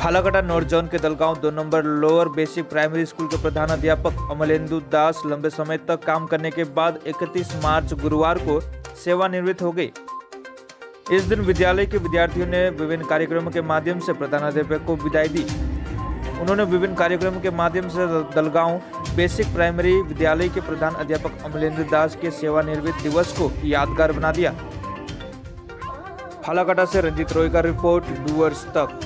Falakata north zone के Dalgaon 2 number lower basic primary school के प्रधानाध्यापक अमलेंदु दास लंबे समय तक काम करने के बाद 31 मार्च गुरुवार को सेवानिवृत्त हो गए। इस दिन विद्यालय के विद्यार्थियों ने विभिन्न कार्यक्रमों के माध्यम से प्रधानाध्यापक को विदाई दी। उन्होंने विभिन्न कार्यक्रमों के माध्यम से दलगांव बेसिक प्राइमरी विद्यालय के प्रधान अध्यापक अमलेंदु दास के सेवानिवृत्त दिवस को यादगार बना दिया। फालाकाटा से रंजीत रॉय का रिपोर्ट, डूअर्स तक।